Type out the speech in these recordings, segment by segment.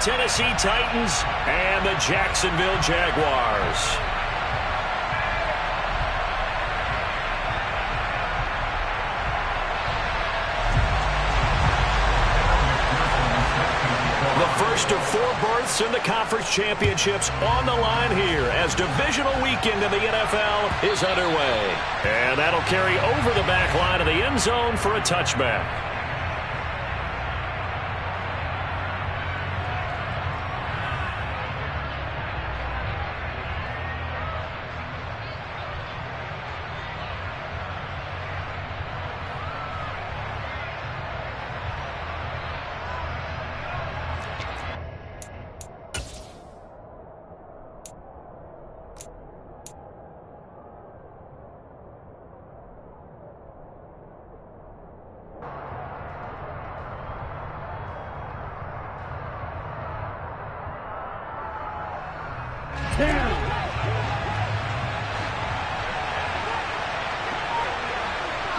Tennessee Titans and the Jacksonville Jaguars. The first of 4 berths in the conference championships on the line here as divisional weekend in the NFL is underway. And that'll carry over the back line of the end zone for a touchback.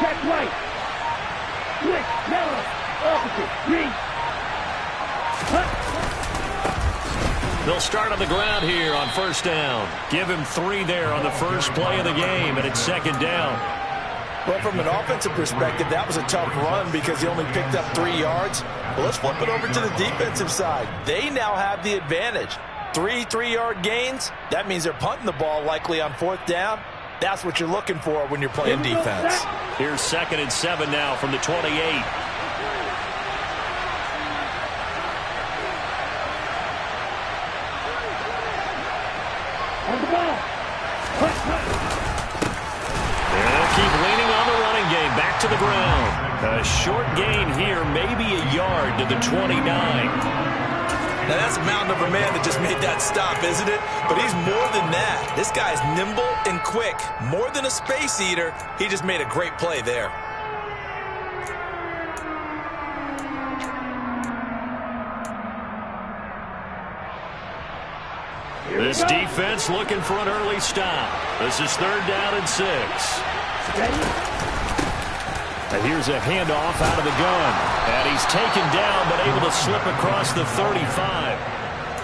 Check right. Switch, yellow, opposite, green. They'll start on the ground here on first down. Give him 3 there on the first play of the game, and it's second down. Well, from an offensive perspective, that was a tough run because he only picked up 3 yards. Well, let's flip it over to the defensive side. They now have the advantage. 3 3-yard gains. That means they're punting the ball likely on 4th down. That's what you're looking for when you're playing defense. Here's 2nd and 7 now from the 28. They'll keep leaning on the running game. Back to the ground. A short gain here, maybe a yard to the 29. Now, that's a mountain of a man that just made that stop, isn't it? But he's more than that. This guy's nimble and quick. More than a space eater, he just made a great play there. This defense looking for an early stop. This is 3rd down and 6. And here's a handoff out of the gun. And he's taken down but able to slip across the 35.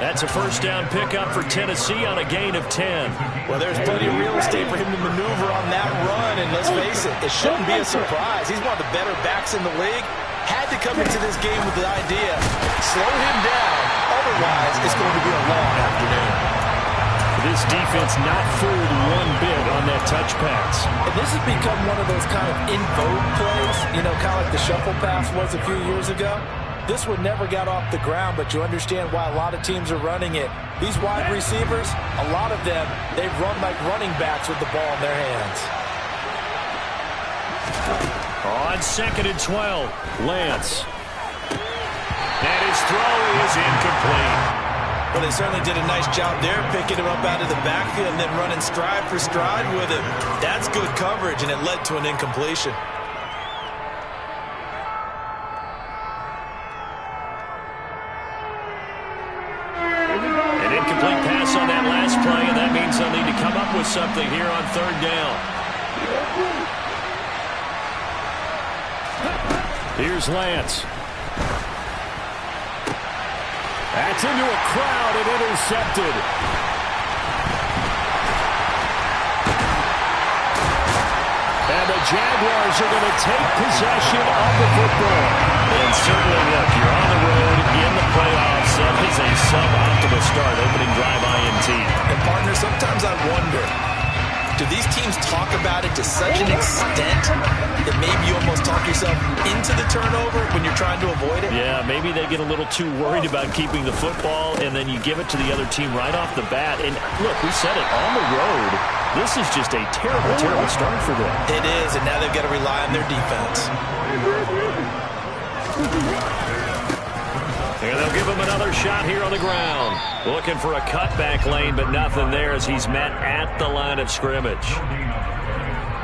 That's a first down pickup for Tennessee on a gain of 10. Well, there's plenty of real estate for him to maneuver on that run. And let's face it, it shouldn't be a surprise. He's one of the better backs in the league. Had to come into this game with the idea, slow him down. Otherwise, it's going to be a long afternoon. This defense not fooled one bit on that touch pass. And this has become one of those kind of in vogue plays, you know, kind of like the shuffle pass was a few years ago. This one never got off the ground, but you understand why a lot of teams are running it. These wide receivers, a lot of them, they run like running backs with the ball in their hands. On 2nd and 12, Lance. And his throw is incomplete. Well, they certainly did a nice job there, picking him up out of the backfield and then running stride for stride with him. That's good coverage, and it led to an incompletion. An incomplete pass on that last play, and that means they'll need to come up with something here on 3rd down. Here's Lance. That's into a crowd and intercepted. And the Jaguars are going to take possession of the football. And certainly, look, you're on the road in the playoffs. That is a suboptimal start, opening drive INT. And, partner, sometimes I wonder, do these teams talk about it to such an extent that maybe you almost talk yourself into the turnover when you're trying to avoid it? Yeah, maybe they get a little too worried about keeping the football, and then you give it to the other team right off the bat. And, look, we said it, on the road, this is just a terrible, terrible start for them. It is, and now they've got to rely on their defense. And they'll give him another shot here on the ground. Looking for a cutback lane, but nothing there as he's met at the line of scrimmage.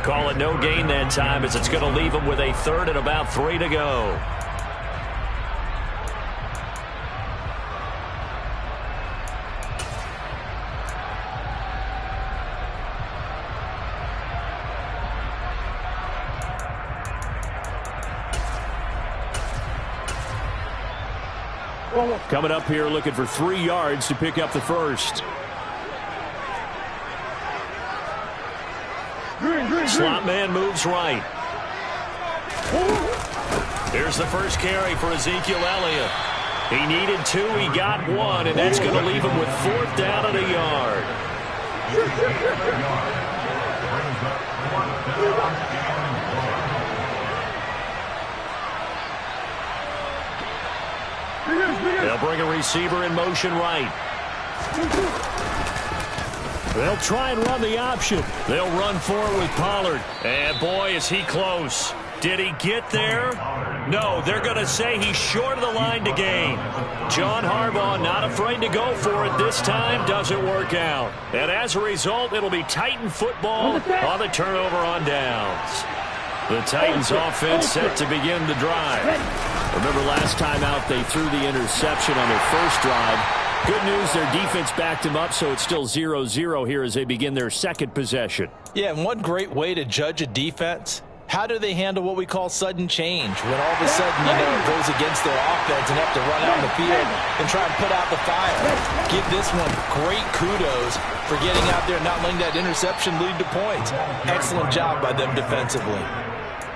Call it no gain that time as it's going to leave him with a 3rd and about 3 to go. Coming up here looking for 3 yards to pick up the first. Slot man moves right. Here's the first carry for Ezekiel Elliott. He needed 2, he got 1, and that's going to leave him with 4th down and a yard. They'll bring a receiver in motion right. They'll try and run the option. They'll run forward with Pollard. And boy, is he close. Did he get there? No, they're going to say he's short of the line to gain. John Harbaugh not afraid to go for it this time. Doesn't work out. And as a result, it'll be Titan football on the turnover on downs. The Titans offense set to begin the drive. Remember last time out they threw the interception on their first drive. Good news, their defense backed him up, so it's still 0-0 here as they begin their second possession. Yeah, and one great way to judge a defense, how do they handle what we call sudden change? When all of a sudden, it goes against their offense and have to run out on the field and try and put out the fire. Give this one great kudos for getting out there and not letting that interception lead to points. Excellent job by them defensively.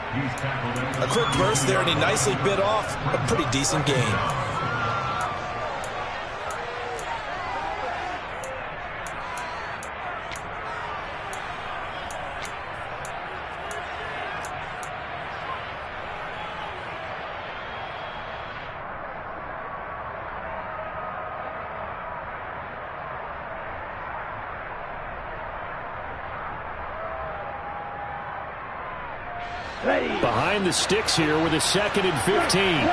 A quick burst there, and he nicely bit off a pretty decent game. Behind the sticks here with a 2nd and 15.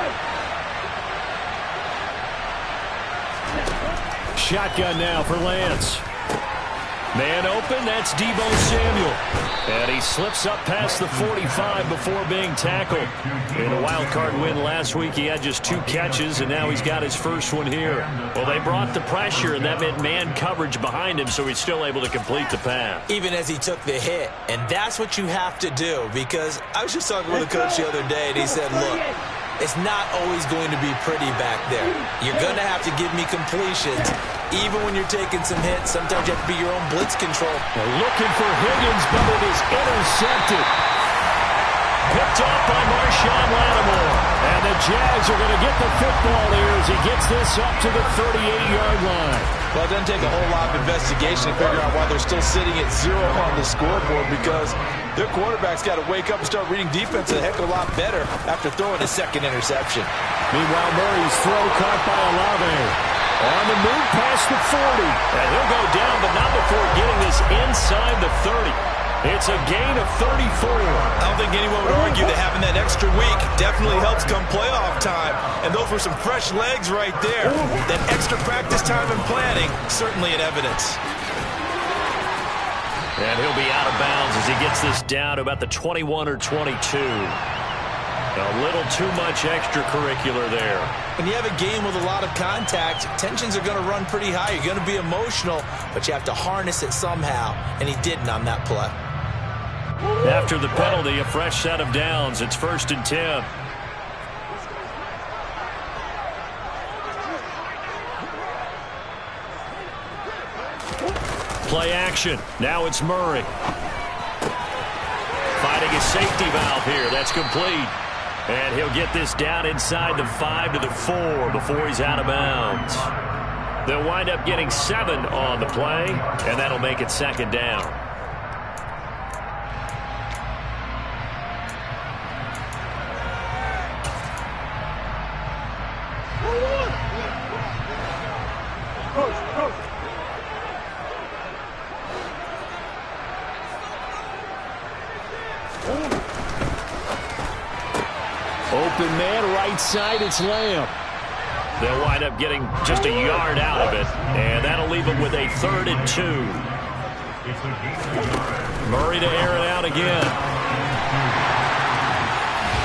Shotgun now for Lance. Man open, that's Deebo Samuel. And he slips up past the 45 before being tackled. In a wild card win last week, he had just 2 catches, and now he's got his first one here. Well, they brought the pressure, and that meant man coverage behind him, so he's still able to complete the pass. Even as he took the hit, and that's what you have to do, because I was just talking with a coach the other day, and he said, look, it's not always going to be pretty back there. You're going to have to give me completions. Even when you're taking some hits, sometimes you have to be your own blitz control. They're looking for Higgins, but it is intercepted. Picked off by Marshawn Lattimore. And the Jags are going to get the football here as he gets this up to the 38-yard line. Well, it doesn't take a whole lot of investigation to figure out why they're still sitting at 0 on the scoreboard, because their quarterback's got to wake up and start reading defense a heck of a lot better after throwing his 2nd interception. Meanwhile, Murray's throw caught by Olave. On the move past the 40. And he'll go down, but not before getting this inside the 30. It's a gain of 34. I don't think anyone would argue that having that extra week definitely helps come playoff time. And those were some fresh legs right there. That extra practice time and planning, certainly in evidence. And he'll be out of bounds as he gets this down to about the 21 or 22. A little too much extracurricular there. When you have a game with a lot of contact, tensions are going to run pretty high. You're going to be emotional, but you have to harness it somehow, and he didn't on that play. After the penalty, a fresh set of downs. It's 1st and 10. Play action. Now it's Murray. Finding a safety valve here. That's complete. And he'll get this down inside the 5 to the 4 before he's out of bounds. They'll wind up getting 7 on the play, and that'll make it 2nd down. Open man, right side, it's Lamb. They'll wind up getting just a yard out of it, and that'll leave them with a 3rd and 2. Murray to air it out again.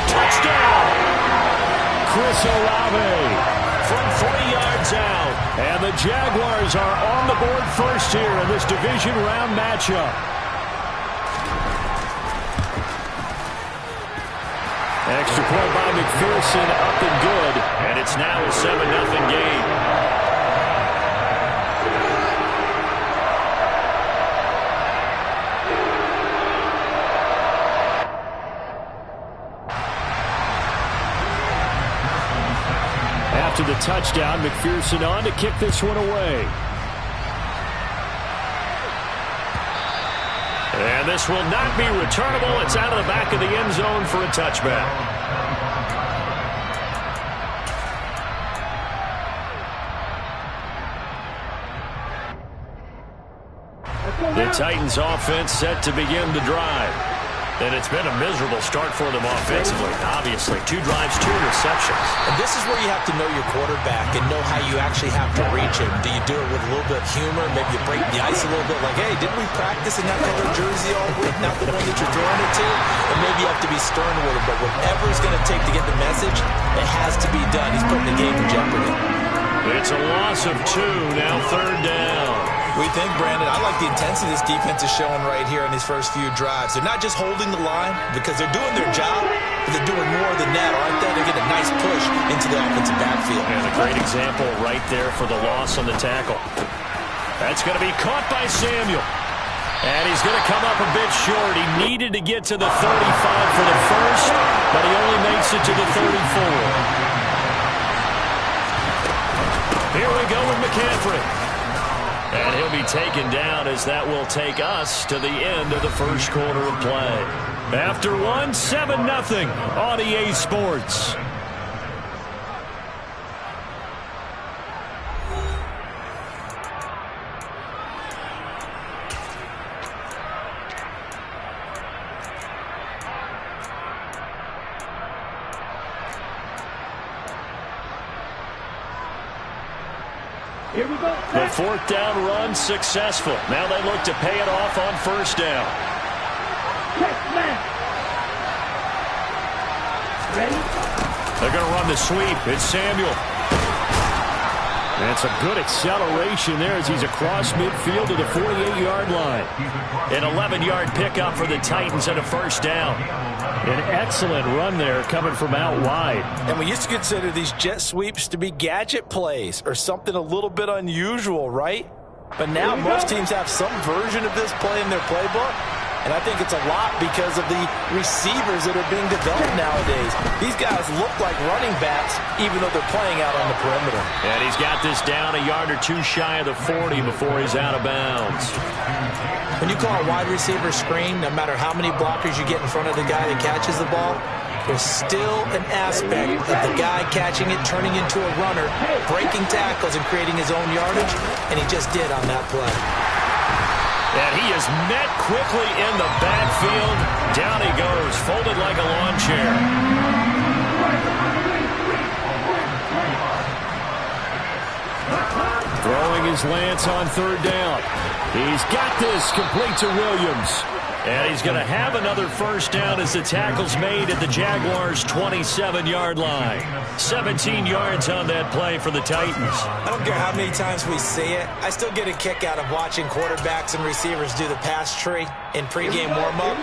Touchdown! Chris Olave from 3 yards out. And the Jaguars are on the board first here in this division round matchup. Extra point by McPherson, up and good. And it's now a 7-0 game. After the touchdown, McPherson on to kick this one away. And this will not be returnable. It's out of the back of the end zone for a touchback. The Titans offense set to begin the drive. And it's been a miserable start for them offensively. Obviously, 2 drives, 2 interceptions. And this is where you have to know your quarterback and know how you actually have to reach him. Do you do it with a little bit of humor? Maybe you break the ice a little bit like, hey, didn't we practice in that color jersey all week? Not the one that you're throwing it to? And maybe you have to be stern with him. But whatever it's going to take to get the message, it has to be done. He's putting the game in jeopardy. It's a loss of 2, now 3rd down. We think, Brandon, I like the intensity this defense is showing right here in these first few drives. They're not just holding the line because they're doing their job, but they're doing more than that, aren't they? They're getting a nice push into the offensive backfield. And a great example right there for the loss on the tackle. That's going to be caught by Samuel. And he's going to come up a bit short. He needed to get to the 35 for the first, but he only makes it to the 34. Here we go with McCaffrey. And he'll be taken down as that will take us to the end of the first quarter of play. After one, 7-0 on EA Sports. Here we go. The 4th down run successful. Now they look to pay it off on 1st down. Check, man. Ready? They're going to run the sweep. It's Samuel. And some good acceleration there as he's across midfield to the 48-yard line. An 11-yard pickup for the Titans and a 1st down. An excellent run there coming from out wide. And we used to consider these jet sweeps to be gadget plays or something a little bit unusual, right? But now most teams have some version of this play in their playbook. And I think it's a lot because of the receivers that are being developed nowadays. These guys look like running backs even though they're playing out on the perimeter. And he's got this down a yard or 2 shy of the 40 before he's out of bounds. When you call a wide receiver screen, no matter how many blockers you get in front of the guy that catches the ball, there's still an aspect of the guy catching it, turning into a runner, breaking tackles and creating his own yardage, and he just did on that play. And he is met quickly in the backfield. Down he goes, folded like a lawn chair. Throwing his Lance on 3rd down. He's got this, complete to Williams. And he's going to have another 1st down as the tackle's made at the Jaguars' 27-yard line. 17 yards on that play for the Titans. I don't care how many times we see it. I still get a kick out of watching quarterbacks and receivers do the pass tree in pregame warm-up.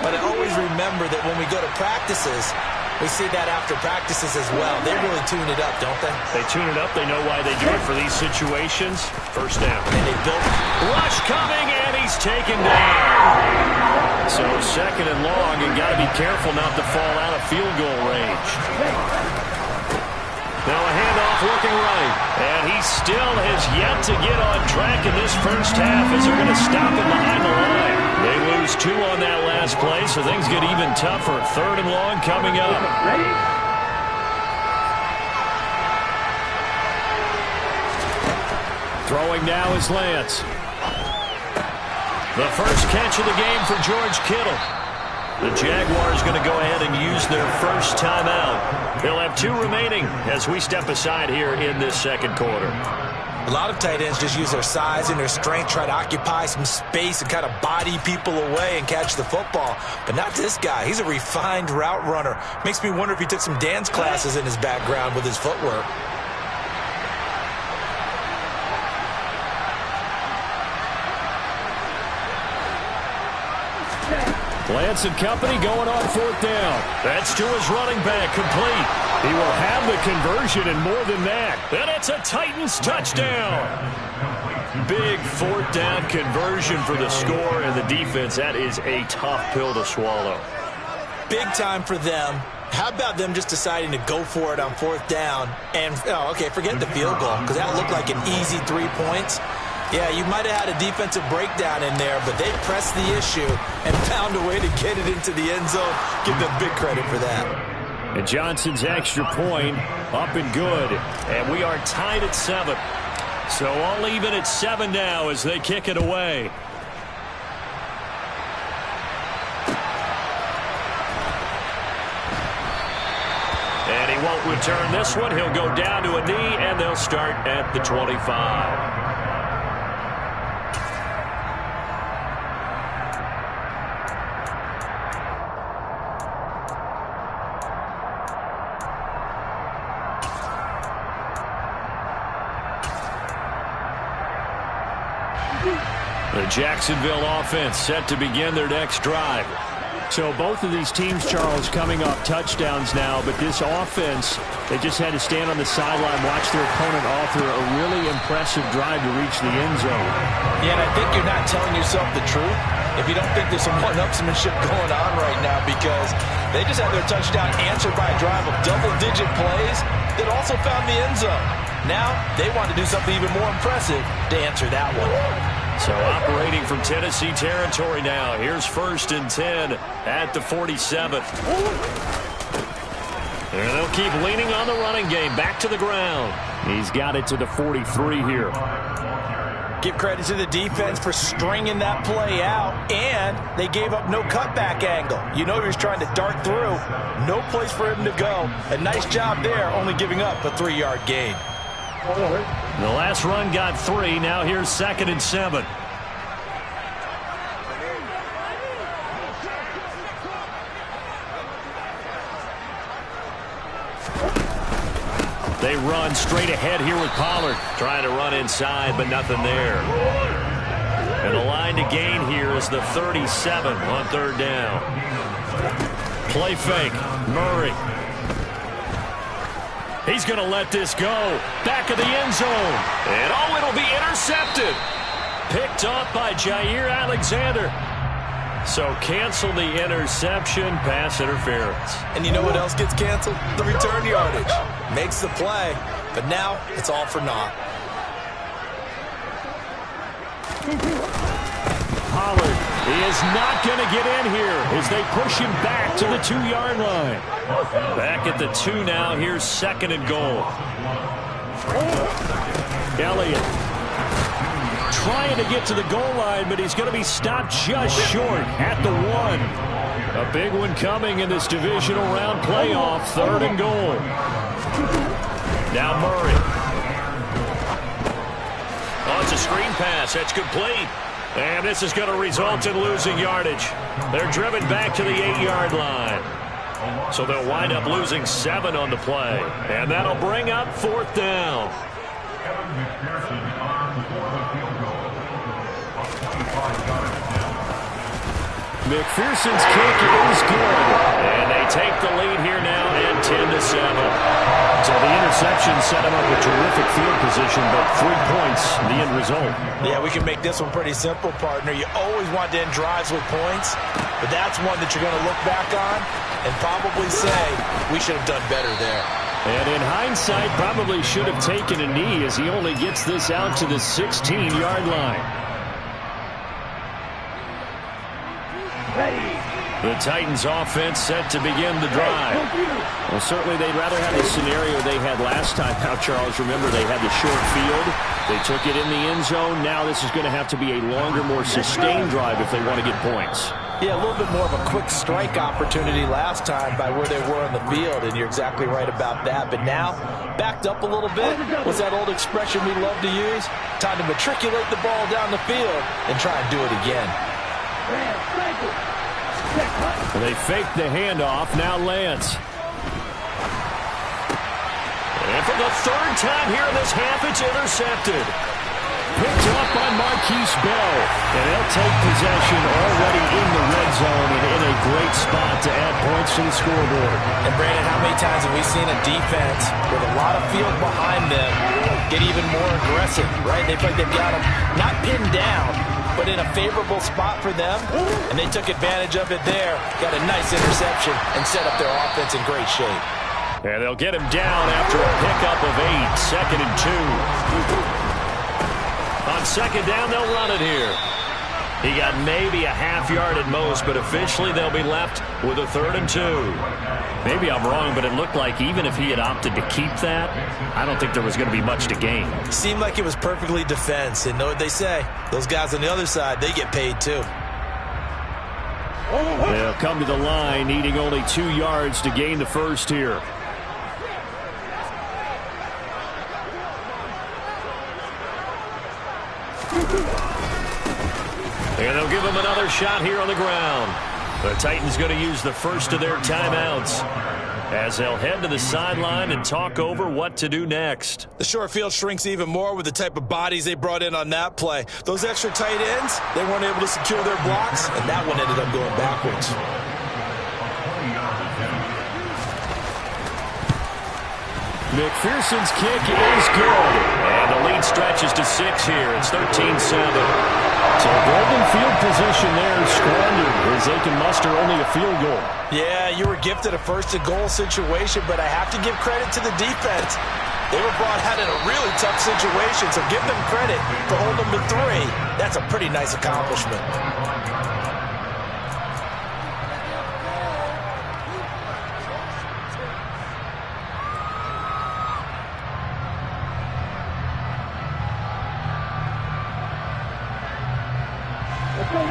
But I always remember that when we go to practices, we see that after practices as well. They really tune it up, don't they? They tune it up. They know why they do it for these situations. 1st down. And they built rush coming, and he's taken down. So 2nd and long, you got to be careful not to fall out of field goal range. Now a handoff looking right. And he still has yet to get on track in this first half as they're going to stop him behind the line. They lose 2 on that last play, so things get even tougher. 3rd and long coming up. Ready? Throwing now is Lance. The first catch of the game for George Kittle. The Jaguars going to go ahead and use their first timeout. They'll have 2 remaining as we step aside here in this 2nd quarter. A lot of tight ends just use their size and their strength, try to occupy some space and kind of body people away and catch the football. But not this guy. He's a refined route runner. Makes me wonder if he took some dance classes in his background with his footwork. Lance and company going on 4th down. That's to his running back, complete. He will have the conversion and more than that. And it's a Titans touchdown. Big 4th down conversion for the score, and the defense, that is a tough pill to swallow. Big time for them. How about them just deciding to go for it on 4th down? And, forget the field goal, because that looked like an easy 3 points. Yeah, you might have had a defensive breakdown in there, but they pressed the issue and found a way to get it into the end zone. Give them big credit for that. And Johnson's extra point up and good. And we are tied at 7. So all even at 7 now as they kick it away. And he won't return this one. He'll go down to a knee, and they'll start at the 25. The Jacksonville offense set to begin their next drive. So both of these teams, Charles, coming off touchdowns now, but this offense, they just had to stand on the sideline, watch their opponent author a really impressive drive to reach the end zone. Yeah, and I think you're not telling yourself the truth if you don't think there's some one-upsmanship going on right now, because they just had their touchdown answered by a drive of double-digit plays that also found the end zone. Now they want to do something even more impressive to answer that one. So operating from Tennessee territory now. Here's 1st and 10 at the 47. And they'll keep leaning on the running game. Back to the ground. He's got it to the 43 here. Give credit to the defense for stringing that play out, and they gave up no cutback angle. You know he was trying to dart through. No place for him to go. A nice job there, only giving up a 3-yard gain. The last run got 3. Now here's 2nd and 7. They run straight ahead here with Pollard. Trying to run inside, but nothing there. And the line to gain here is the 37 on 3rd down. Play fake. Murray. He's going to let this go. Back of the end zone. And it'll be intercepted. Picked off by Jair Alexander. So cancel the interception, pass interference. And you know what else gets canceled? The return yardage. Makes the play, but now it's all for naught. Pollard, he is not going to get in here as they push him back to the 2-yard line. Back at the 2 now. Here's 2nd and goal. Elliott trying to get to the goal line, but he's going to be stopped just short at the 1. A big one coming in this divisional round playoff. 3rd and goal. Now Murray. Oh, it's a screen pass. That's complete. And this is going to result in losing yardage. They're driven back to the 8-yard line. So they'll wind up losing 7 on the play. And that'll bring up 4th down. McPherson's kick is good. And they take the lead here now at 10-7. So the interception set him up a terrific field position, but 3 points, the end result. Yeah, we can make this one pretty simple, partner. You always want to end drives with points, but that's one that you're going to look back on and probably say, we should have done better there. And in hindsight, probably should have taken a knee as he only gets this out to the 16-yard line. The Titans offense set to begin the drive. Well, certainly they'd rather have the scenario they had last time out, Charles. Remember, they had the short field. They took it in the end zone. Now this is going to have to be a longer, more sustained drive if they want to get points. Yeah, a little bit more of a quick strike opportunity last time by where they were on the field, and you're exactly right about that. But now, backed up a little bit, what's that old expression we love to use? Time to matriculate the ball down the field and try and do it again. They fake the handoff. Now Lance. And for the 3rd time here in this half, it's intercepted. picked up by Marquise Bell. And they'll take possession already in the red zone and in a great spot to add points to the scoreboard. And Brandon, how many times have we seen a defense with a lot of field behind them get even more aggressive, right? They feel like they've got them not pinned down, but in a favorable spot for them, and they took advantage of it there, got a nice interception, and set up their offense in great shape. And they'll get him down after a pickup of 8, 2nd and 2. On 2nd down, they'll run it here. He got maybe a half yard at most, but officially they'll be left with a 3rd and 2. Maybe I'm wrong, but it looked like even if he had opted to keep that, I don't think there was going to be much to gain. Seemed like it was perfectly defense, and know what they say. Those guys on the other side, they get paid too. They'll come to the line, needing only 2 yards to gain the first here. And they'll give him another shot here on the ground. The Titans going to use the first of their timeouts as they'll head to the sideline and talk over what to do next. The short field shrinks even more with the type of bodies they brought in on that play. Those extra tight ends, they weren't able to secure their blocks, and that one ended up going backwards. McPherson's kick is good. And the lead stretches to 6 here. It's 13-7. So golden field position there squandered as they can muster only a field goal. Yeah, you were gifted a first-and-goal situation, but I have to give credit to the defense. They were brought out in a really tough situation, so give them credit for holding them to 3. That's a pretty nice accomplishment.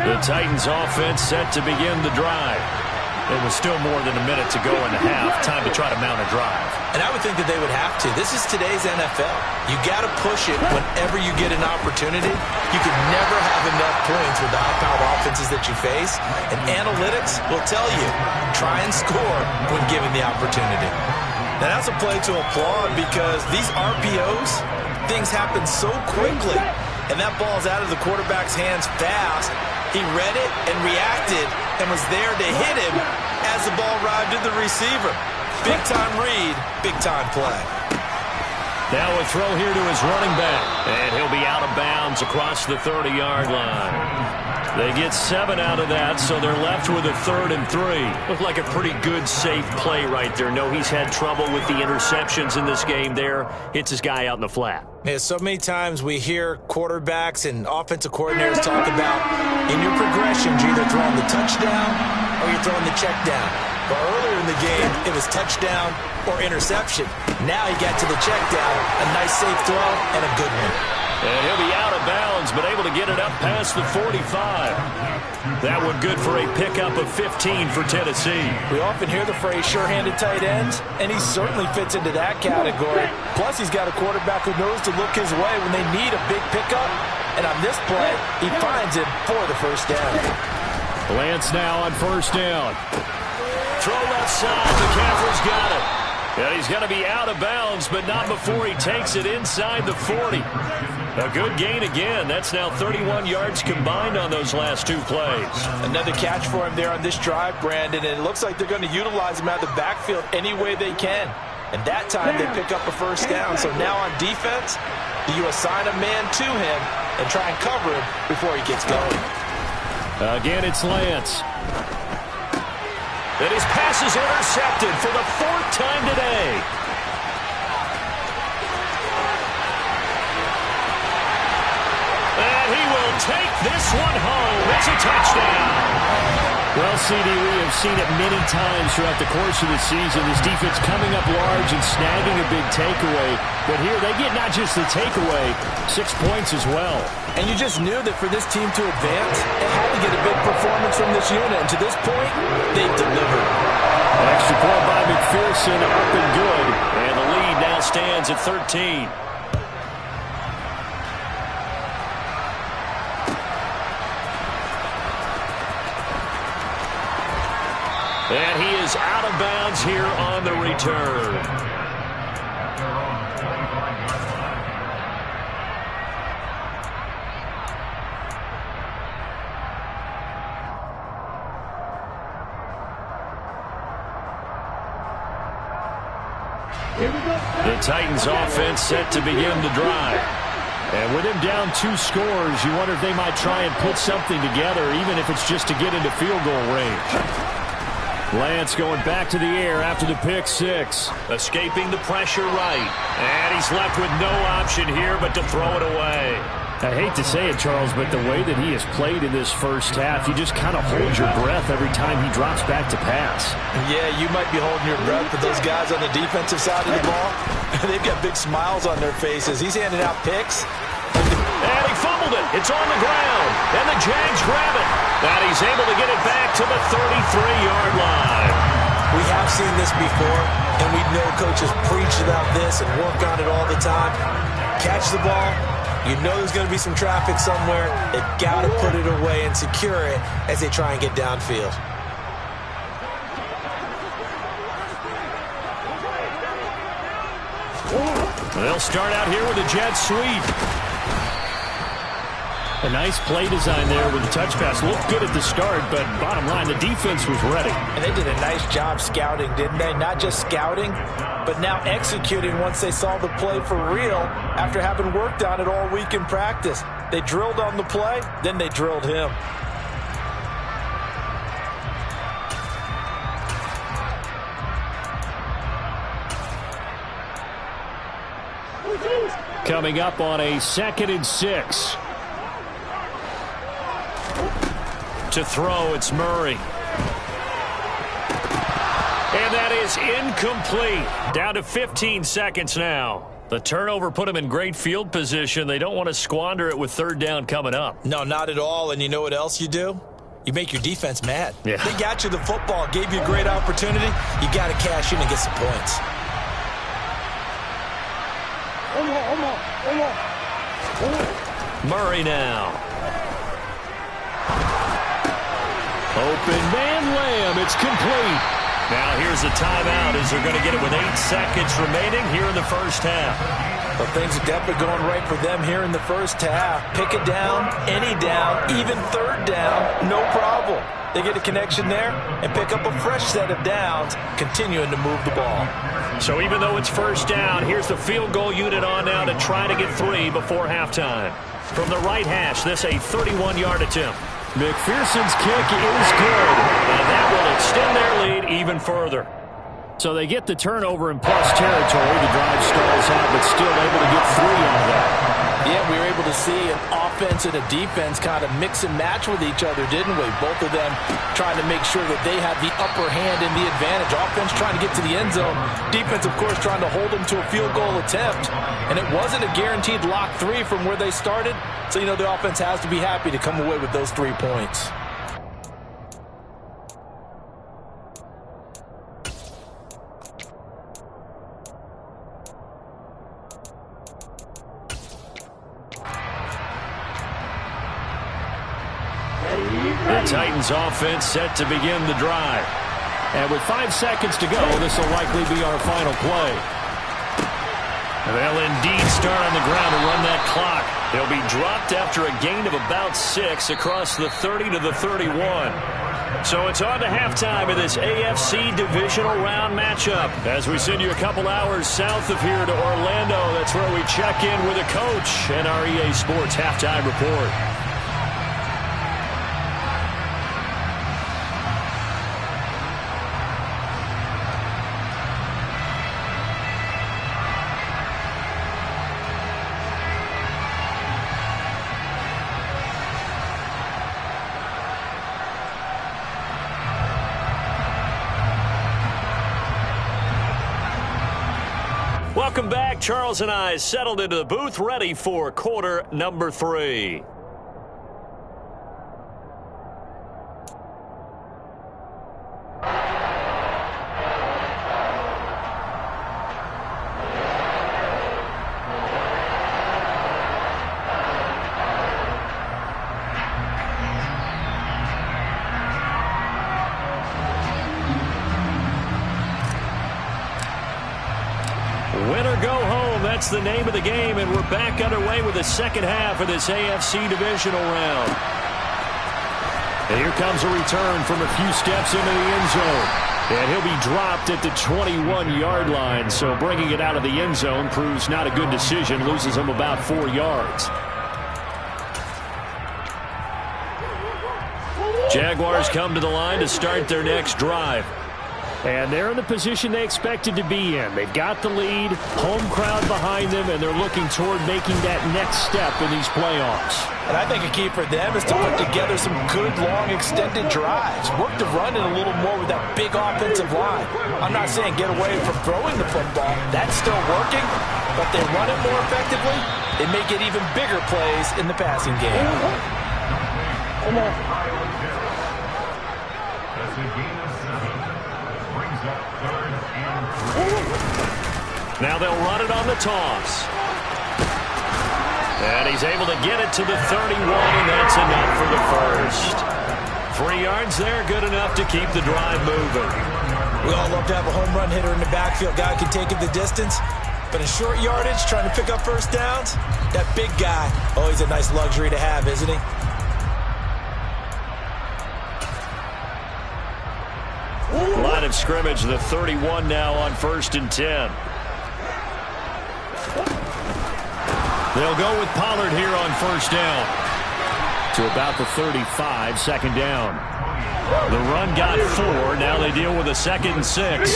The Titans offense set to begin the drive. There was still more than a minute to go in the half. Time to try to mount a drive. And I would think that they would have to. This is today's NFL. You got to push it whenever you get an opportunity. You can never have enough points with the high-powered offenses that you face. And analytics will tell you, try and score when given the opportunity. Now that's a play to applaud because these RPOs, things happen so quickly. And that ball's out of the quarterback's hands fast. He read it and reacted and was there to hit him as the ball arrived at the receiver. Big-time read, big-time play. Now a throw here to his running back. And he'll be out of bounds across the 30-yard line. They get 7 out of that, so they're left with a 3rd and 3. Looked like a pretty good, safe play right there. No, he's had trouble with the interceptions in this game there. Hits his guy out in the flat. Yeah, so many times we hear quarterbacks and offensive coordinators talk about in your progressions, you're either throwing the touchdown or you're throwing the check down. But earlier in the game, it was touchdown or interception. Now he got to the check down, a nice safe throw, and a good one. And he'll be out of bounds, but able to get it up past the 45. That one good for a pickup of 15 for Tennessee. We often hear the phrase sure-handed tight ends, and he certainly fits into that category. Plus, he's got a quarterback who knows to look his way when they need a big pickup. And on this play, he finds it for the first down. Lance now on 1st down. Throw left side. McCaffrey's got it. And he's going to be out of bounds, but not before he takes it inside the 40. A good gain again. That's now 31 yards combined on those last 2 plays. Another catch for him there on this drive, Brandon, and it looks like they're going to utilize him out of the backfield any way they can. And that time they pick up a first down. So now on defense, do you assign a man to him and try and cover him before he gets going? Again, it's Lance. And his pass is intercepted for the 4th time today. And he will take this one home. It's a touchdown. Well, CD, we have seen it many times throughout the course of the season. This defense coming up large and snagging a big takeaway. But here they get not just the takeaway, 6 points as well. And you just knew that for this team to advance, it had to get a big performance from this unit. And to this point, they've delivered. An extra point by McPherson, up and good. And the lead now stands at 13. And he is out of bounds here on the return. Here we go. The Titans offense set to begin the drive. And with him down 2 scores, you wonder if they might try and put something together, even if it's just to get into field goal range. Lance going back to the air after the pick 6. Escaping the pressure right. And he's left with no option here but to throw it away. I hate to say it, Charles, but the way that he has played in this first half, you just kind of hold your breath every time he drops back to pass. Yeah, you might be holding your breath, but those guys on the defensive side of the ball, they've got big smiles on their faces. He's handing out picks. And he fumbled it. It's on the ground. And the Jags grab it. And he's able to get it back to the 33-yard line. We have seen this before, and we know coaches preach about this and work on it all the time. Catch the ball. You know there's going to be some traffic somewhere. They've got to put it away and secure it as they try and get downfield. They'll start out here with a jet sweep. A nice play design there with the touch pass. Looked good at the start, but bottom line, the defense was ready. And they did a nice job scouting, didn't they? Not just scouting, but now executing once they saw the play for real after having worked on it all week in practice. They drilled on the play, then they drilled him. Coming up on a 2nd and 6. To throw, it's Murray. And that is incomplete. Down to 15 seconds now. The turnover put them in great field position. They don't want to squander it with 3rd down coming up. No, not at all. And you know what else you do? You make your defense mad. Yeah. They got you the football, gave you a great opportunity. You got to cash in and get some points. Murray now. Open man Lamb. It's complete. Now here's a timeout as they're going to get it with 8 seconds remaining here in the first half. Well, things are definitely going right for them here in the first half. Pick it down, any down, even 3rd down, no problem. They get a connection there and pick up a fresh set of downs, continuing to move the ball. So even though it's 1st down, here's the field goal unit on now to try to get 3 before halftime. From the right hash, this a 31-yard attempt. McPherson's kick is good, and that will extend their lead even further. So they get the turnover in plus territory. The drive stalls out, but still able to get 3 out of that. Yeah, we were able to see an offense and a defense kind of mix and match with each other, didn't we? Both of them trying to make sure that they have the upper hand and the advantage. Offense trying to get to the end zone. Defense, of course, trying to hold them to a field goal attempt. And it wasn't a guaranteed lock 3 from where they started. So, you know, the offense has to be happy to come away with those 3 points. The Titans offense set to begin the drive. And with 5 seconds to go, this will likely be our final play. They'll indeed start on the ground to run that clock. They'll be dropped after a gain of about 6 across the 30 to the 31. So it's on to halftime of this AFC divisional round matchup. As we send you a couple hours south of here to Orlando, that's where we check in with a coach and our EA Sports halftime report. Welcome back. Charles and I settled into the booth, ready for quarter number 3. Win or go home, that's the name of the game, and we're back underway with the second half of this AFC divisional round. And here comes a return from a few steps into the end zone. And he'll be dropped at the 21-yard line. So bringing it out of the end zone proves not a good decision. Loses him about 4 yards. Jaguars come to the line to start their next drive. And they're in the position they expected to be in. They've got the lead, home crowd behind them, and they're looking toward making that next step in these playoffs. And I think a key for them is to put together some good, long, extended drives. Work the run in a little more with that big offensive line. I'm not saying get away from throwing the football. That's still working. But they run it more effectively, they make it even bigger plays in the passing game. Come on. Now they'll run it on the toss. And he's able to get it to the 31, and that's enough for the first. 3 yards there, good enough to keep the drive moving. We all love to have a home run hitter in the backfield. Guy can take it the distance. But in short yardage, trying to pick up first downs, that big guy, always a nice luxury to have, isn't he? Line of scrimmage, the 31 now on 1st and 10. They'll go with Pollard here on 1st down. To about the 35, 2nd down. The run got 4. Now they deal with a 2nd and 6.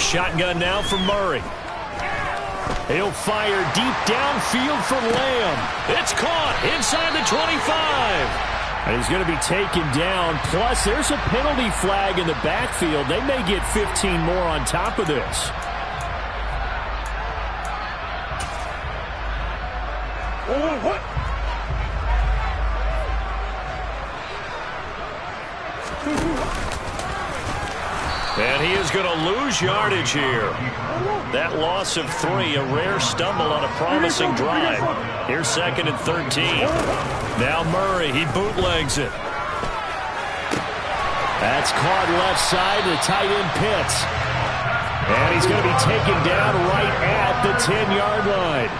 Shotgun now from Murray. He'll fire deep downfield for Lamb. It's caught inside the 25. And he's going to be taken down. Plus, there's a penalty flag in the backfield. They may get 15 more on top of this. And he is going to lose yardage here. That loss of 3, a rare stumble on a promising drive. Here's 2nd and 13. Now Murray, he bootlegs it. That's caught left side, the tight end Pitts. And he's going to be taken down right at the 10-yard line.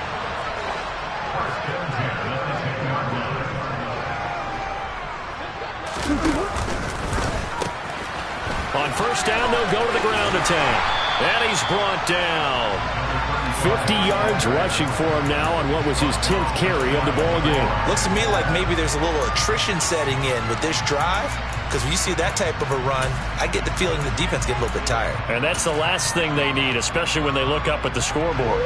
On 1st down, they'll go to the ground attack. And he's brought down. 50 yards rushing for him now on what was his 10th carry of the ball game. Looks to me like maybe there's a little attrition setting in with this drive. Because when you see that type of a run, I get the feeling the defense gets a little bit tired. And that's the last thing they need, especially when they look up at the scoreboard.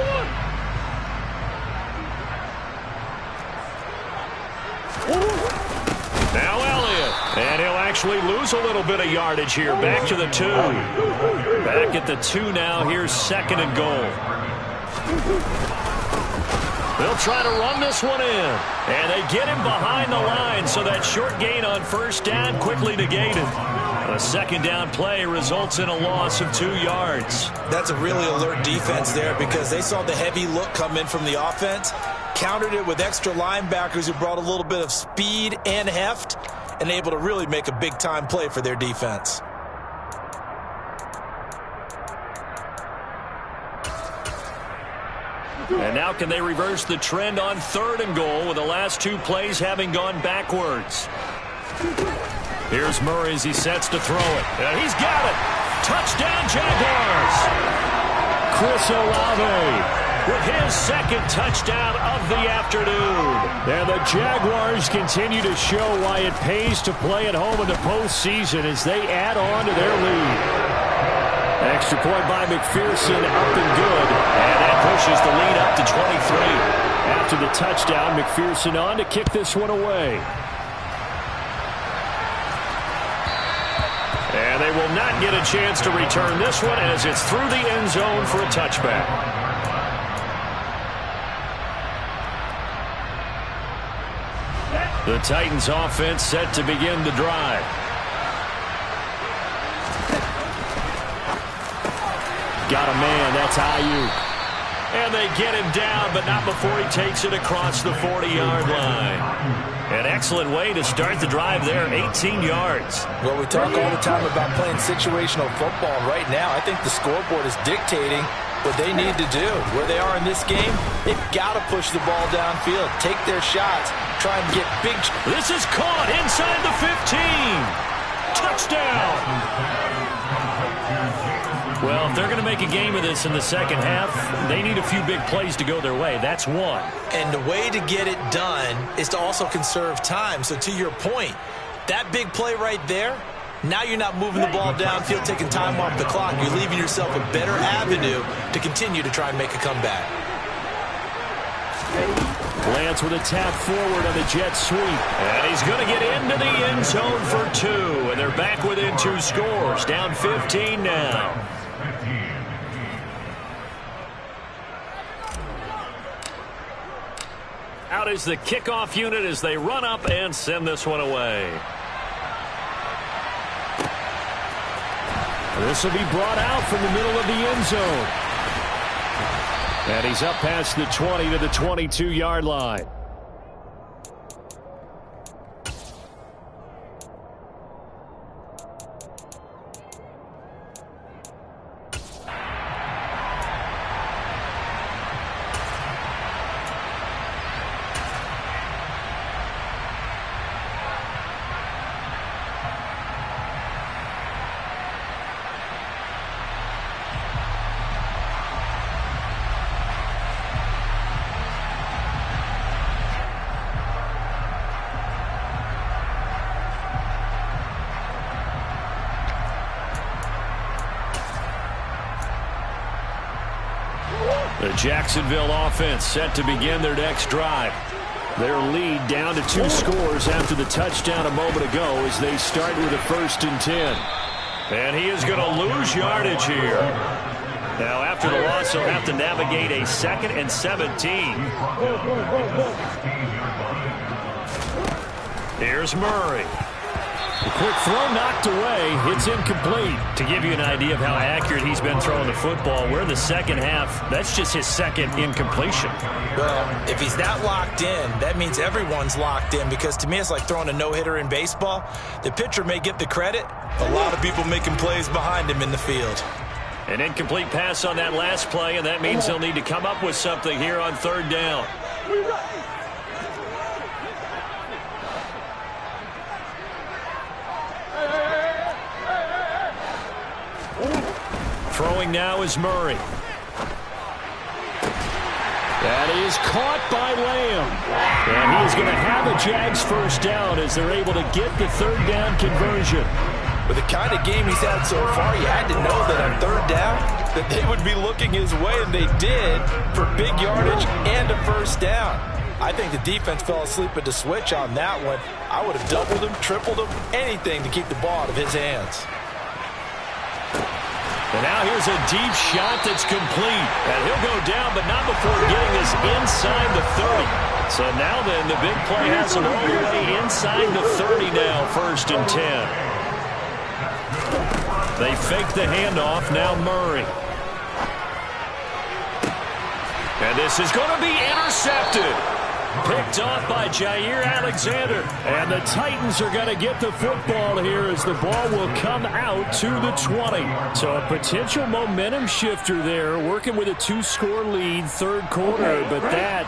Now Elliott. And he'll actually lose a little bit of yardage here. Back to the 2. Back at the 2 now. Here's 2nd and goal. They'll try to run this one in. And they get him behind the line, so that short gain on 1st down quickly negated. A 2nd down play results in a loss of 2 yards. That's a really alert defense there because they saw the heavy look come in from the offense, countered it with extra linebackers who brought a little bit of speed and heft, and able to really make a big-time play for their defense. And now can they reverse the trend on 3rd and goal with the last 2 plays having gone backwards? Here's Murray as he sets to throw it. And he's got it. Touchdown, Jaguars. Chris Olave with his 2nd touchdown of the afternoon. And the Jaguars continue to show why it pays to play at home in the postseason as they add on to their lead. Extra point by McPherson, up and good. And that pushes the lead up to 23. After the touchdown, McPherson on to kick this one away. And they will not get a chance to return this one as it's through the end zone for a touchback. The Titans offense set to begin the drive. Got a man, that's Ayuk. And they get him down, but not before he takes it across the 40-yard line. An excellent way to start the drive there, 18 yards. Well, we talk all the time about playing situational football. Right now, I think the scoreboard is dictating what they need to do. Where they are in this game, they've got to push the ball downfield, take their shots, try and get big. This is caught inside the 15. Touchdown! Well, if they're going to make a game of this in the second half, they need a few big plays to go their way. That's one. And the way to get it done is to also conserve time. So to your point, that big play right there, now you're not moving the ball downfield, taking time off the clock. You're leaving yourself a better avenue to continue to try and make a comeback. Lance with a tap forward on the jet sweep. And he's going to get into the end zone for 2. And they're back within 2 scores. Down 15 now. Out is the kickoff unit as they run up and send this one away. This will be brought out from the middle of the end zone. And he's up past the 20 to the 22-yard line. The Jacksonville offense set to begin their next drive. Their lead down to 2 scores after the touchdown a moment ago as they start with a 1st and 10. And he is going to lose yardage here. Now after the loss, he'll have to navigate a 2nd and 17. Here's Murray. The quick throw knocked away. It's incomplete. To give you an idea of how accurate he's been throwing the football, we're in the second half. That's just his 2nd incompletion. Well, if he's that locked in, that means everyone's locked in, because to me it's like throwing a no-hitter in baseball. The pitcher may get the credit. A lot of people making plays behind him in the field. An incomplete pass on that last play, and that means they'll need to come up with something here on 3rd down. Throwing now is Murray. That is caught by Lamb. And he is going to have a Jags 1st down as they're able to get the 3rd down conversion. With the kind of game he's had so far, you had to know that on 3rd down that they would be looking his way, and they did, for big yardage and a 1st down. I think the defense fell asleep at the switch on that one. I would have doubled him, tripled him, anything to keep the ball out of his hands. And now here's a deep shot that's complete. And he'll go down, but not before getting this inside the 30. So now then, the big play has him all the way inside the 30 now, 1st and 10. They fake the handoff, now Murray. And this is going to be intercepted. Picked off by Jair Alexander. And the Titans are going to get the football here as the ball will come out to the 20. So a potential momentum shifter there, working with a 2-score lead, 3rd quarter, but that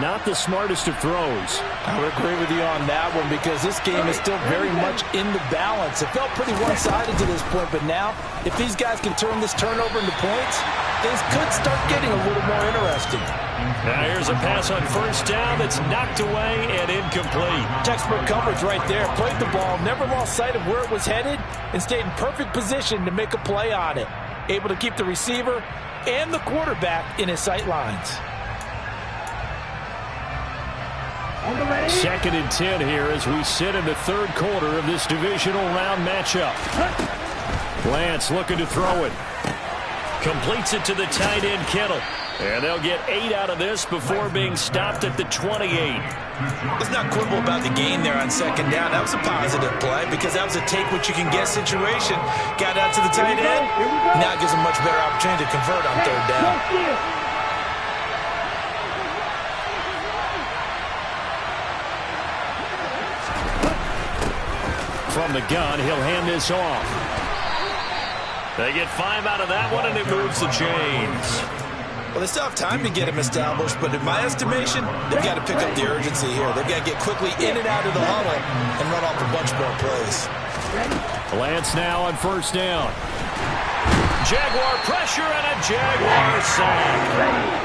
not the smartest of throws. I would agree with you on that one, because this game is still very much in the balance. It felt pretty one-sided to this point, but now if these guys can turn this turnover into points, things could start getting a little more interesting. Now here's a pass on 1st down that's knocked away and incomplete. Textbook coverage right there. Played the ball, never lost sight of where it was headed, and stayed in perfect position to make a play on it. Able to keep the receiver and the quarterback in his sight lines. 2nd and 10 here as we sit in the 3rd quarter of this divisional round matchup. Lance looking to throw it. Completes it to the tight end, Kittle. And they'll get 8 out of this before being stopped at the 28. Let's not quibble about the gain there on 2nd down. That was a positive play, because that was a take-what-you-can-get situation. Got out to the tight end. Now it gives them much better opportunity to convert on 3rd down. From the gun, he'll hand this off. They get 5 out of that one, and it moves the chains. Well, they still have time to get him established, but in my estimation, they've got to pick up the urgency here. They've got to get quickly in and out of the huddle and run off a bunch more plays. Lance now on first down. Jaguar pressure and a Jaguar sack.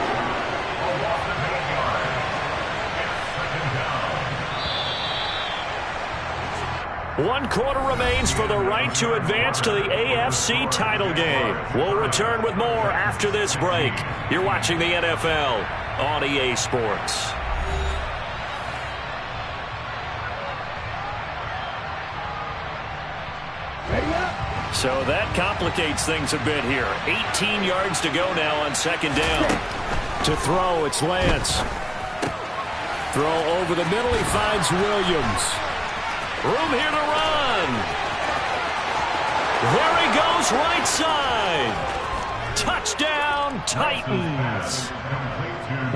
One quarter remains for the right to advance to the AFC title game. We'll return with more after this break. You're watching the NFL on EA Sports. So that complicates things a bit here. 18 yards to go now on second down. To throw, it's Lance. Throw over the middle, he finds Williams. Room here to run. There he goes, right side. Touchdown, Titans.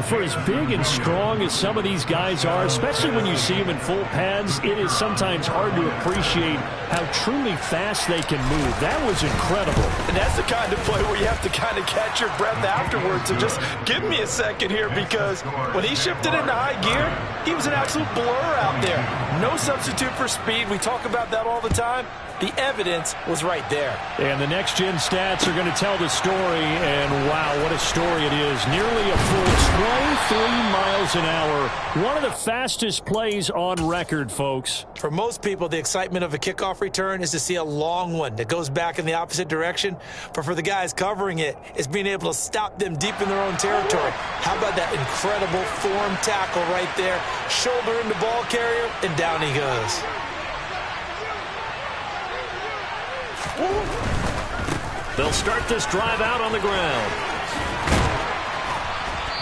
For as big and strong as some of these guys are, especially when you see them in full pads, it is sometimes hard to appreciate how truly fast they can move. That was incredible. And that's the kind of play where you have to kind of catch your breath afterwards. So just give me a second here, because when he shifted into high gear, he was an absolute blur out there. No substitute for speed. We talk about that all the time. The evidence was right there. And the next-gen stats are going to tell the story, and wow, what a story it is. Nearly a full 23 miles an hour. One of the fastest plays on record, folks. For most people, the excitement of a kickoff return is to see a long one that goes back in the opposite direction. But for the guys covering it, it's being able to stop them deep in their own territory. How about that incredible form tackle right there? Shoulder into ball carrier, and down he goes. They'll start this drive out on the ground.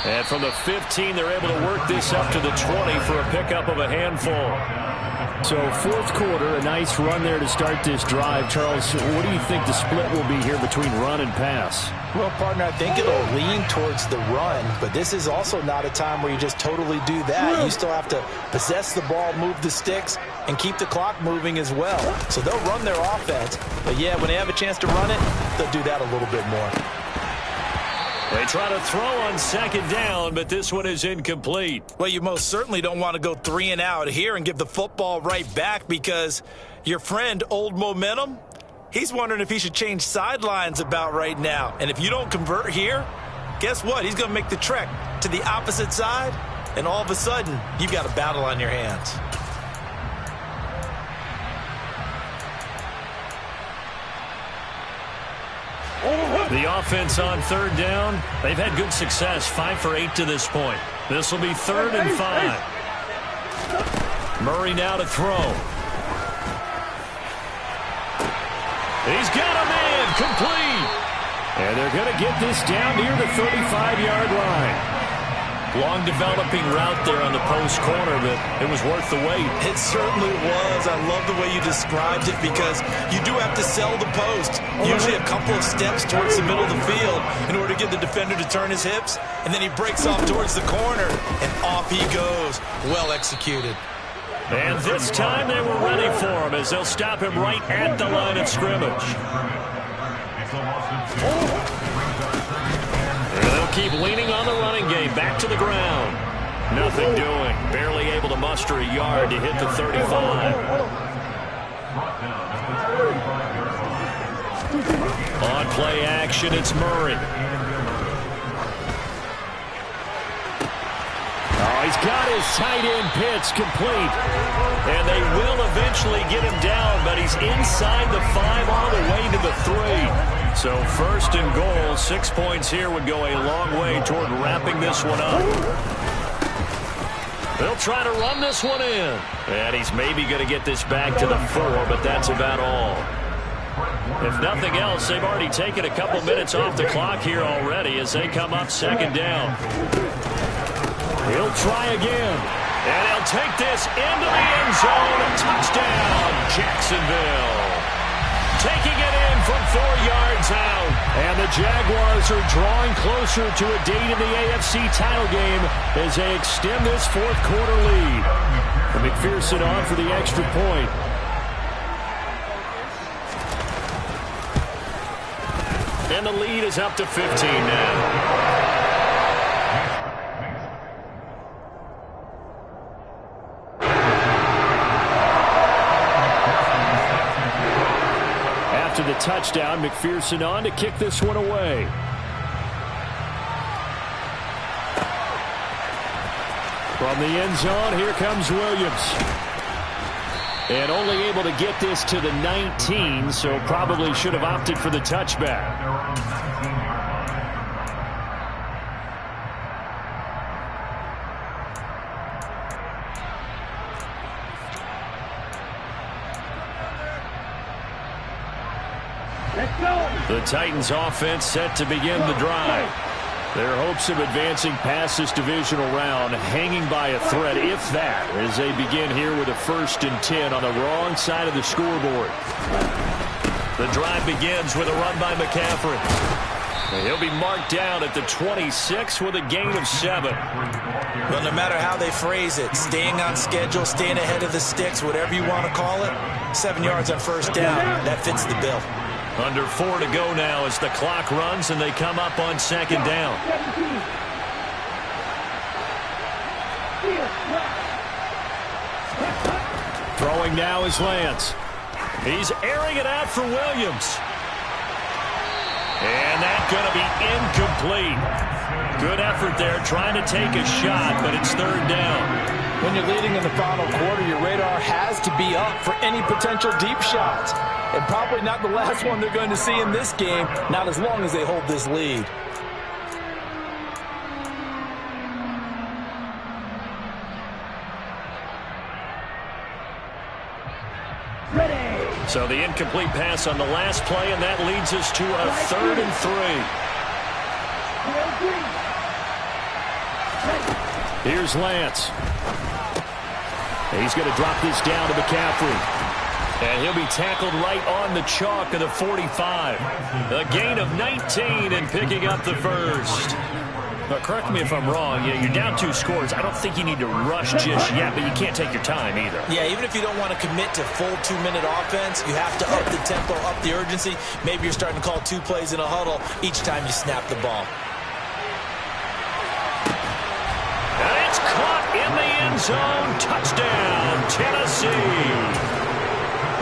And from the 15, they're able to work this up to the 20 for a pickup of a handful. So fourth quarter, a nice run there to start this drive. Charles, what do you think the split will be here between run and pass? Well, partner, I think it'll lean towards the run, but this is also not a time where you just totally do that. You still have to possess the ball, move the sticks, and keep the clock moving as well. So they'll run their offense, but yeah, when they have a chance to run it, they'll do that a little bit more. They try to throw on second down, but this one is incomplete. Well, you most certainly don't want to go 3 and out here and give the football right back, because your friend, Old Momentum, he's wondering if he should change sidelines about right now. And if you don't convert here, guess what? He's going to make the trek to the opposite side, and all of a sudden, you've got a battle on your hands. The offense on third down, they've had good success, 5 for 8 to this point. This will be 3rd and 5. Murray now to throw. He's got a man, complete. And they're going to get this down near the 35-yard line. Long developing route there on the post corner, but it was worth the wait. It certainly was. I love the way you described it, because you do have to sell the post. Usually a couple of steps towards the middle of the field in order to get the defender to turn his hips, and then he breaks off towards the corner, and off he goes. Well executed. And this time they were ready for him, as they'll stop him right at the line of scrimmage. They'll keep leaning on the running game. Back to the ground. Nothing doing. Barely able to muster a yard to hit the 35. On play action, it's Murray. Oh, he's got his tight end pitch complete. And they will eventually get him down, but he's inside the 5 on the way to the 3. So 1st and goal, 6 points here would go a long way toward wrapping this one up. They'll try to run this one in. And he's maybe going to get this back to the 4, but that's about all. If nothing else, they've already taken a couple minutes off the clock here already as they come up 2nd down. He'll try again. And he'll take this into the end zone. A touchdown, Jacksonville. Taking it in from 4 yards out. And the Jaguars are drawing closer to a date in the AFC title game as they extend this 4th quarter lead. And McPherson on for the extra point. And the lead is up to 15 now. the touchdown. McPherson on to kick this one away. From the end zone, here comes Williams. And only able to get this to the 19, so probably should have opted for the touchback. The Titans offense set to begin the drive. Their hopes of advancing past this divisional round hanging by a thread, if that, as they begin here with a 1st and 10 on the wrong side of the scoreboard. The drive begins with a run by McCaffrey. He'll be marked down at the 26 with a gain of 7. Well, no matter how they phrase it, staying on schedule, staying ahead of the sticks, whatever you want to call it, 7 yards on 1st down, that fits the bill. Under 4 to go now as the clock runs and they come up on 2nd down. Throwing now is Lance. He's airing it out for Williams. And that's going to be incomplete. Good effort there trying to take a shot, but it's 3rd down. When you're leading in the final quarter, your radar has to be up for any potential deep shots. And probably not the last one they're going to see in this game, not as long as they hold this lead. So the incomplete pass on the last play, and that leads us to a 3rd and 3. Here's Lance. He's going to drop this down to McCaffrey. And he'll be tackled right on the chalk of the 45. A gain of 19 and picking up the 1st. But correct me if I'm wrong. Yeah, you're down 2 scores. I don't think you need to rush just yet, but you can't take your time either. Yeah, even if you don't want to commit to full 2-minute offense, you have to up the tempo, up the urgency. Maybe you're starting to call 2 plays in a huddle each time you snap the ball. And it's caught in the end zone. Touchdown, Tennessee.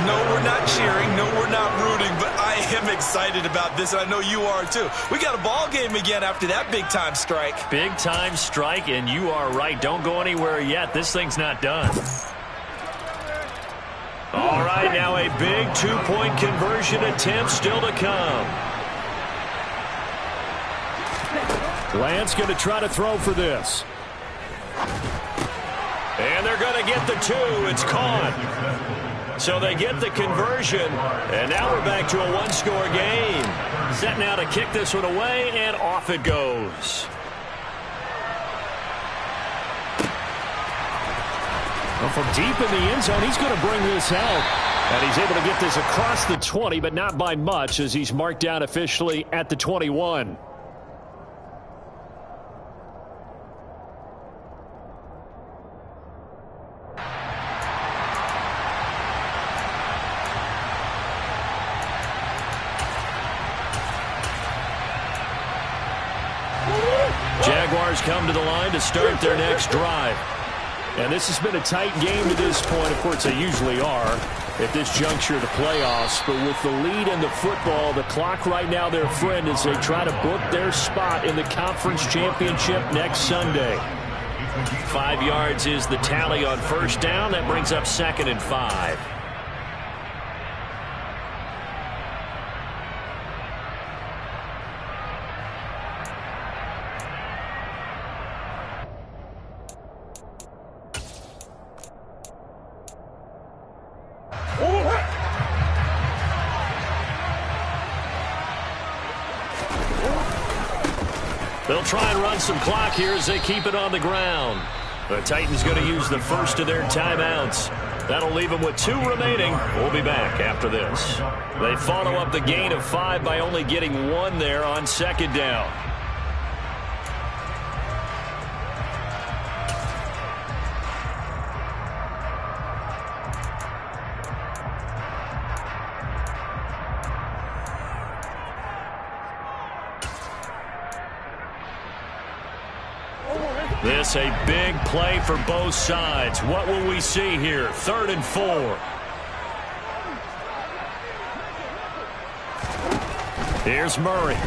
No, we're not cheering. No, we're not rooting, but I am excited about this, and I know you are too. We got a ball game again after that big-time strike. Big-time strike, and you are right. Don't go anywhere yet. This thing's not done. All right, now a big 2-point conversion attempt still to come. Lance going to try to throw for this. And they're going to get the 2. It's caught. So they get the conversion, and now we're back to a 1-score game. Set now to kick this one away, and off it goes. Well, from deep in the end zone, he's going to bring this out. And he's able to get this across the 20, but not by much, as he's marked down officially at the 21. Jaguars come to the line to start their next drive. And this has been a tight game to this point. Of course, they usually are at this juncture of the playoffs. But with the lead in the football, the clock right now their friend as they try to book their spot in the conference championship next Sunday. 5 yards is the tally on 1st down. That brings up 2nd and 5. They'll try and run some clock here as they keep it on the ground. The Titans going to use the first of their timeouts. That'll leave them with 2 remaining. We'll be back after this. They follow up the gain of 5 by only getting 1 there on 2nd down. This a big play for both sides. What will we see here? 3rd and 4. Here's Murray.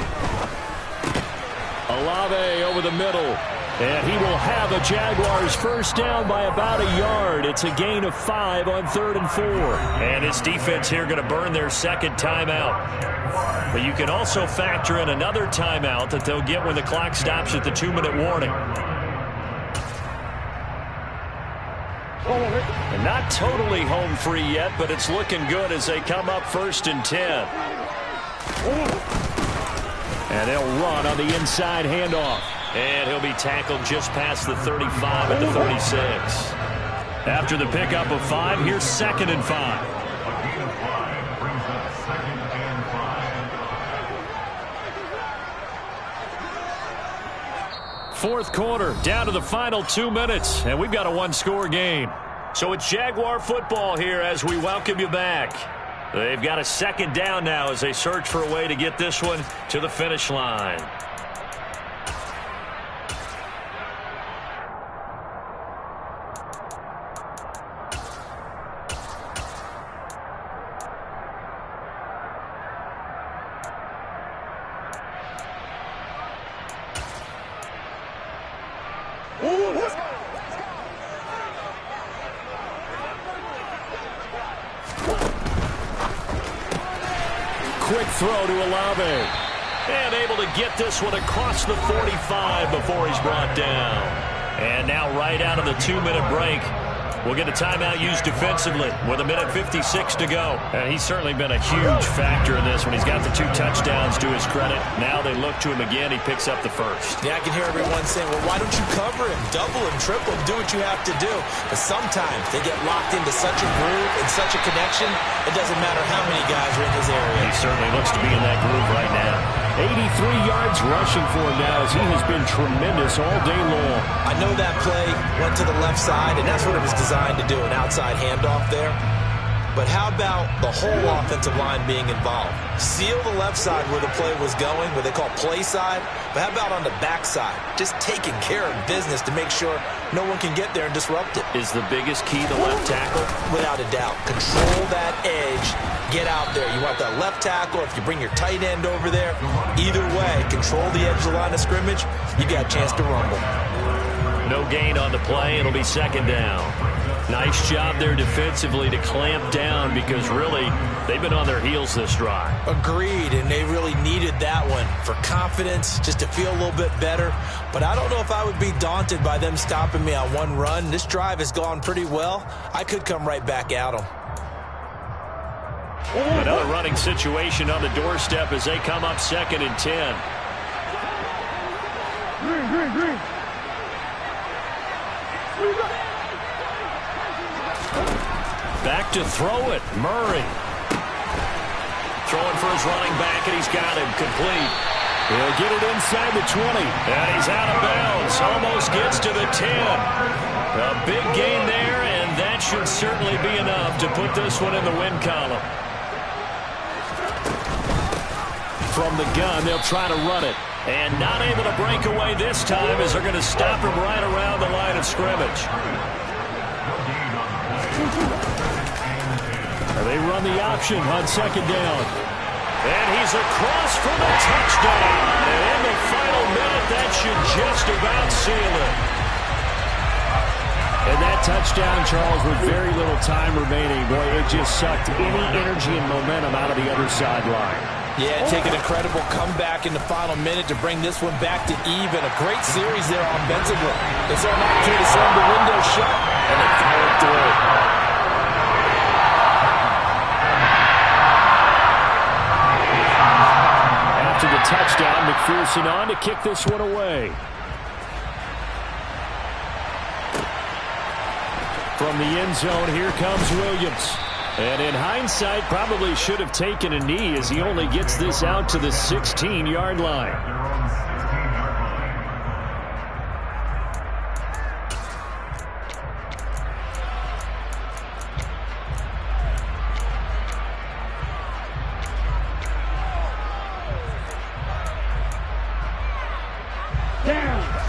Olave over the middle. And he will have a Jaguars first down by about a yard. It's a gain of 5 on 3rd and 4. And his defense here going to burn their second timeout. But you can also factor in another timeout that they'll get when the clock stops at the 2-minute warning. And not totally home free yet, but it's looking good as they come up 1st and 10. And they'll run on the inside handoff. And he'll be tackled just past the 35 at the 36. After the pickup of 5, here's 2nd and 5. Fourth quarter, down to the final 2 minutes, and we've got a one-score game. So it's Jaguar football here as we welcome you back. They've got a second down now as they search for a way to get this one to the finish line. Quick throw to Olave. And able to get this one across the 45 before he's brought down. And now right out of the 2-minute break, we'll get a timeout used defensively with 1:56 to go. And he's certainly been a huge factor in this when he's got the 2 touchdowns to his credit. Now they look to him again. He picks up the first. Yeah, I can hear everyone saying, well, why don't you cover him? Double him, triple him, do what you have to do. But sometimes they get locked into such a groove and such a connection, it doesn't matter how many guys are in his area. He certainly looks to be in that groove right now. 83 yards rushing for him now as he has been tremendous all day long. I know that play went to the left side, and that's what it was designed to do, an outside handoff there. But how about the whole offensive line being involved? Seal the left side where the play was going, what they call play side. But how about on the back side? Just taking care of business to make sure no one can get there and disrupt it. Is the biggest key the left tackle? Without a doubt. Control that edge. Get out there. You want that left tackle. If you bring your tight end over there, either way, control the edge of the line of scrimmage, you got a chance to rumble. No gain on the play. It'll be 2nd down. Nice job there defensively to clamp down because really they've been on their heels this drive. Agreed, and they really needed that one for confidence, just to feel a little bit better. But I don't know if I would be daunted by them stopping me on one run. This drive has gone pretty well. I could come right back at them. Another running situation on the doorstep as they come up 2nd and 10. Green. Back to throw it. Murray. Throwing for his running back, and he's got him complete. He'll get it inside the 20. And he's out of bounds. Almost gets to the 10. A big gain there, and that should certainly be enough to put this one in the win column. From the gun, they'll try to run it. And not able to break away this time as they're going to stop him right around the line of scrimmage. They run the option on 2nd down. And he's across for the touchdown. And in the final minute, that should just about seal it. And that touchdown, Charles, with very little time remaining. Boy, it just sucked any energy and momentum out of the other sideline. Yeah, take an incredible comeback in the final minute to bring this one back to even. A great series there offensively. They saw an opportunity to slam the window shut, and they followed through. After the touchdown, McPherson on to kick this one away. From the end zone, here comes Williams. And in hindsight, probably should have taken a knee as he only gets this out to the 16-yard line.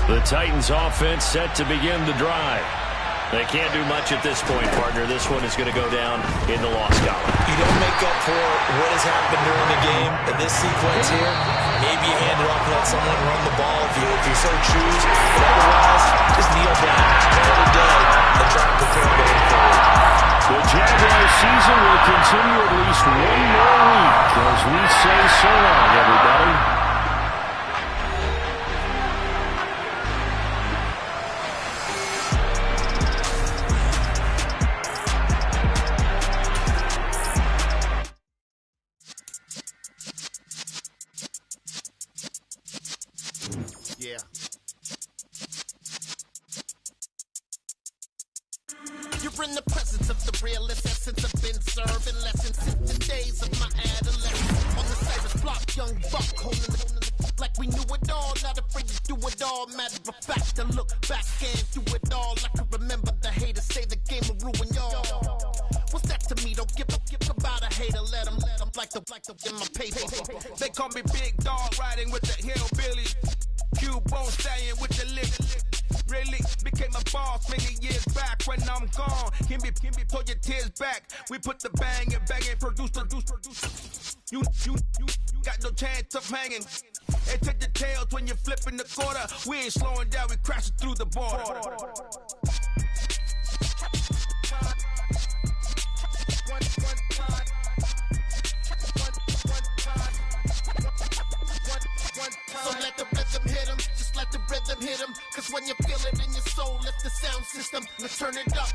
The Titans offense set to begin the drive. They can't do much at this point, partner. This one is going to go down in the loss column. You don't make up for what has happened during the game in this sequence here. Maybe you hand it off and let someone run the ball if you so choose. But otherwise, just kneel down every day and try to prepare going forward. The Jaguars season will continue at least one more week as we say so long, everybody. Yeah. You're in the presence of the realest essence. I've been serving lessons since the days of my adolescence. On the Cyrus block, young buck holding the like we knew it all. Not afraid to do it all. Matter of fact, to look back and do it all. I can remember the haters say the game will ruin y'all. What's that to me? Don't give about a hater. Let them like the in my paper. They call me Big Dog, riding with the hillbilly. Cubone staying with the lick. Really became a boss many years back. When I'm gone, can be pull your tears back. We put the bang and produce. You got no chance of hanging. And take the tails when you're flipping the quarter. We ain't slowing down, we crashing through the border. So let the rhythm hit him, just let the rhythm hit him. Cause when you feel it in your soul, let the sound system, let's turn it up.